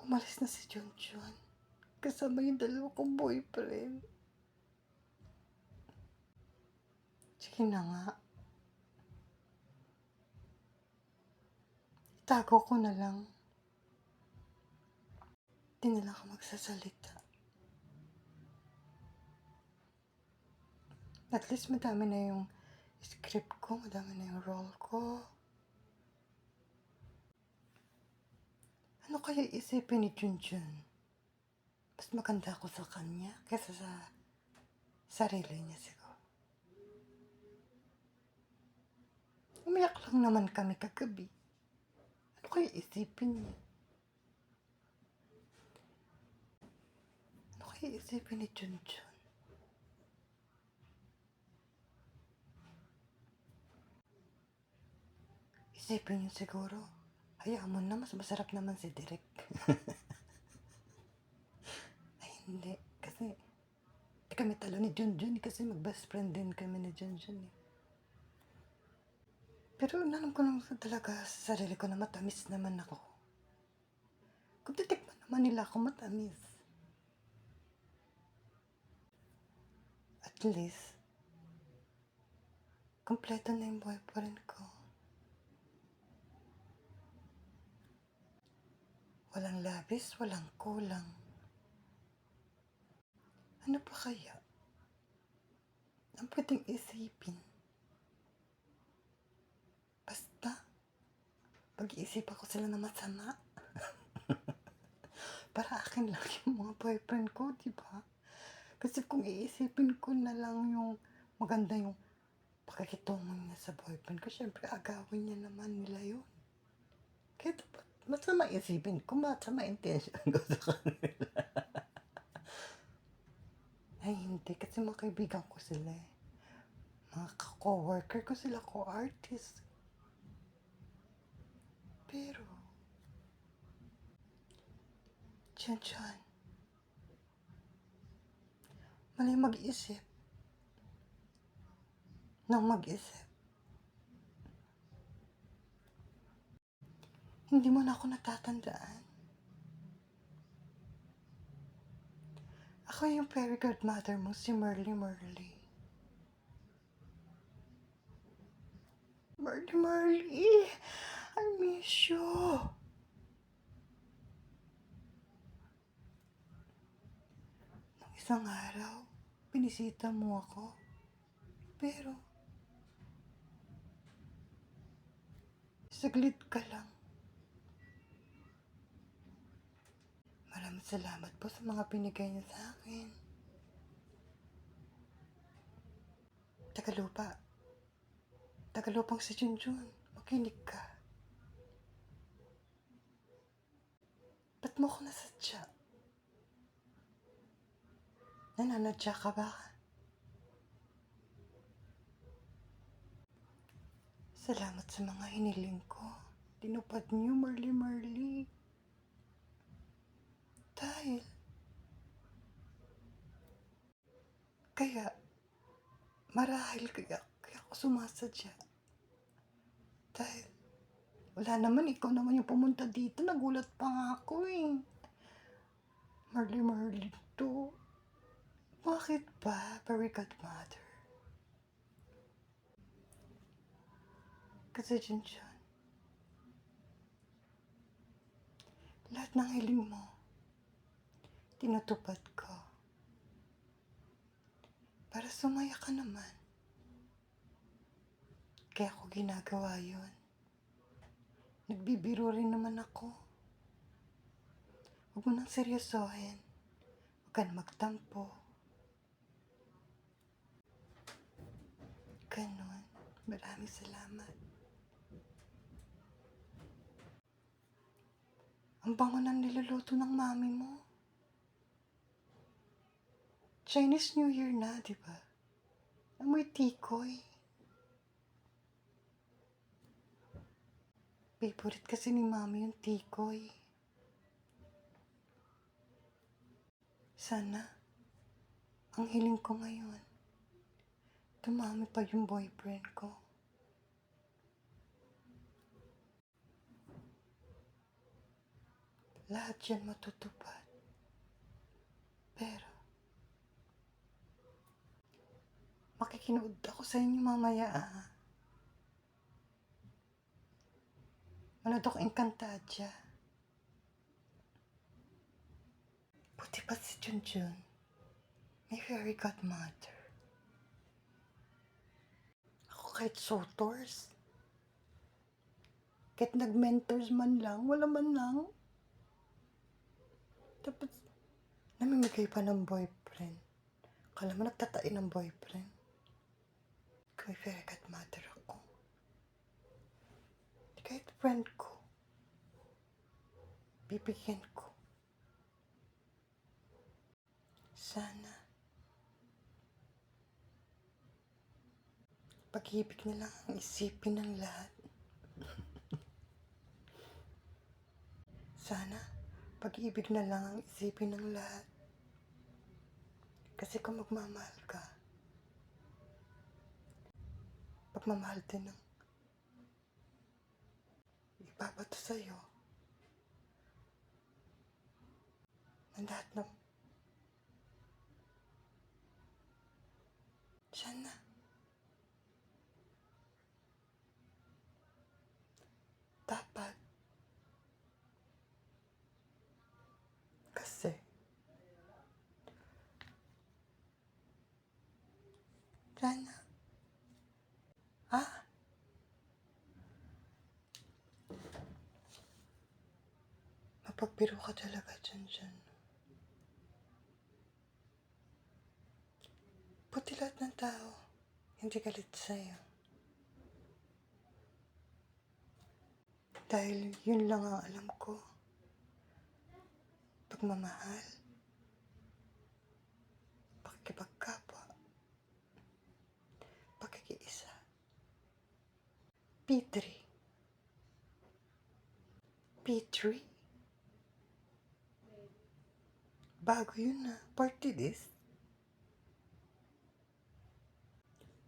Umalis na si Junjun. Kasama yung dalawa kong boyfriend. Sige na nga. Itago ko na lang. Di na lang ako magsasalita. At least madami na yung script ko, madami na yung role ko. Ano kaya isipin ni Junjun? Mas maganda ako sa kanya kaysa sa sarili niya siguro. Umiyak lang naman kami kagabi. Ano kaya isipin niya? Ano kaya isipin ni Junjun? Isipin niyo siguro, hayaan mo na, mas masarap naman si Derek. Ay, hindi. Kasi, di kami talo ni Junjun kasi mag-best friend din kami ni Junjun eh. Pero alam ko naman talaga sa sarili ko na matamis naman ako. Kung titikman naman nila ako matamis. At least, kompleto na yung boyfriend ko. Walang labis, walang kulang. Ano pa kaya ang pwedeng isipin? Basta, pag-iisip ako sila na masama. Para akin lang yung mga boyfriend ko, diba? Kasi kung iisipin ko na lang yung maganda yung pakikitungo niya sa boyfriend ko, syempre agawin niya naman nila yun. Kaya dapat masama isipin ko, masama intention ko sa kanila. Ay hindi, kasi mga kaibigan ko sila eh. Mga co-worker ko sila, co-artist. Pero, Junjun, mali mag-isip. Nang mag-isip. Hindi mo na ako natatandaan. Ako yung fairy godmother mo, si Merly Merly. Merly Merly, I miss you. Nung isang araw, binisita mo ako. Pero, saglit ka lang. Maraming salamat po sa mga binigay niyo sa akin. Tagalupa. Tagalupang si Junjun. Makinig ka. Ba't mo ako nasadya? Nananadya ka ba? Salamat sa mga hiniling ko. Tinupad niyo, Merly Merly. Dahil, kaya, marahil kaya ako sumasadya. Dahil, wala naman, ikaw naman yung pumunta dito. Nagulat pa nga ako eh. Merly Merly to. Bakit ba, fairy godmother? Kasi Junjun, lahat ng hiling mo, tinutupad ko. Para sumaya ka naman. Kaya ako ginagawa yun. Nagbibiro rin naman ako. Huwag mo nang seryosohin. Huwag ka na magtampo. Ganon. Maraming salamat. Ang bango ng niluluto ng mami mo. Chinese New Year na, di ba? Amoy tikoy. Favorite kasi ni mami yung tikoy. Sana, ang hiling ko ngayon, dumami pa yung boyfriend ko. lahat yan matutupad. Pero, makikinood ako sa inyo mamaya, ah. Manood ako Encantadia. Buti pa si Junjun, may fairy godmother. Ako kahit sotors, kahit nag-mentors man lang, wala man lang. Tapos, namimigay pa ng boyfriend. Kala mo nagtatain ng boyfriend. Kung may fairy godmother ako. Kahit friend ko, bibigyan ko. Sana, pag-ibig na lang ang isipin ng lahat. Sana, pag-ibig na lang ang isipin ng lahat. Kasi kung magmamahal ka, pagmamahal din ng ibabato sa'yo ng lahat ng sana dapat kasi sana mapagbiro ka talaga dyan. Buti lahat ng tao hindi galit sa'yo. Dahil yun lang ang alam ko. Pagmamahal, pakikipagkapwa, pakikiisa. P3. P3? Bago yun na. Party list.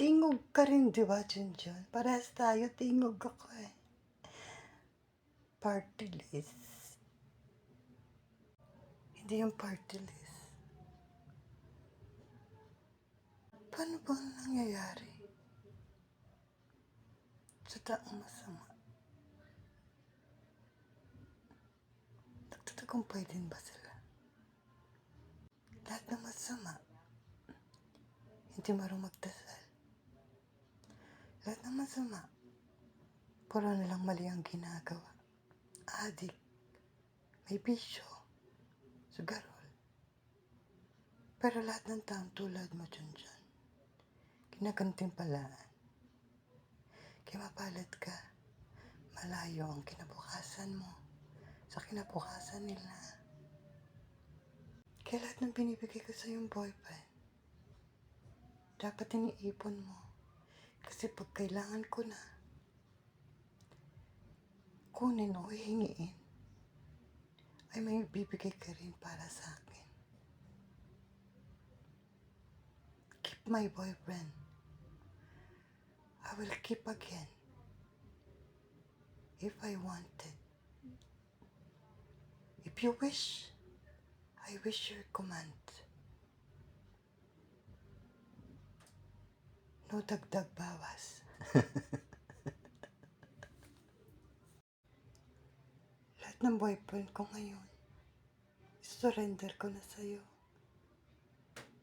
Tingog ka rin, di ba, Junjun? Parehas tayo, tingog ako eh. Party list. Hindi yung party list. Paano bang nangyayari sa taong masama? Nagtatagumpay din ba sila? Lahat ng masama, hindi marunong magdasal. Lahat ng masama, puro na lang mali ang ginagawa. Adik, may bisyo, sugarol. Pero lahat ng taong tulad mo, Junjun, kinagantimpalaan. Kaya mapalad ka, malayo ang kinabukasan mo sa kinabukasan nila. Kaya lahat ng binibigay ko sa iyong boyfriend, dapat iniipon mo. Kasi pag kailangan ko na, kunin o hihingiin, ay may bibigay ka rin para sa akin. Keep my boyfriend. I will keep again if I wanted. If you wish, I wish your command. No dagdag bawas. Lahat ng boyfriend ko ngayon, surrender ko na sa'yo.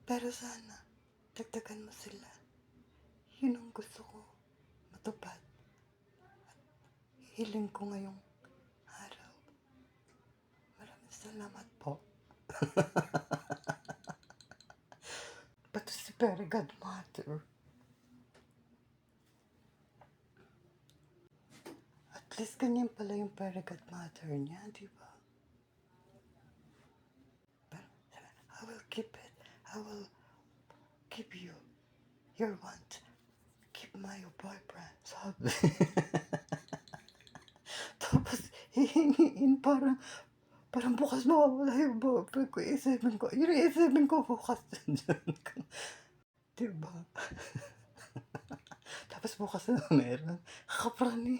Pero sana, dagdagan mo sila. Yun ang gusto ko matupad. At hiling ko ngayong araw. Maraming salamat po. But it's a very good matter. At least ganyan pala yung very good matter niya, di ba? But I will keep it. I will keep you. Your want. Keep my boyfriend. Sabi. Tapos hihingiin parang bukas mawawala yung boyfriend ko. Isipin ko. Yun yung isipin ko bukas dyan. Diba? Tapos bukas na meron. Kakapranin.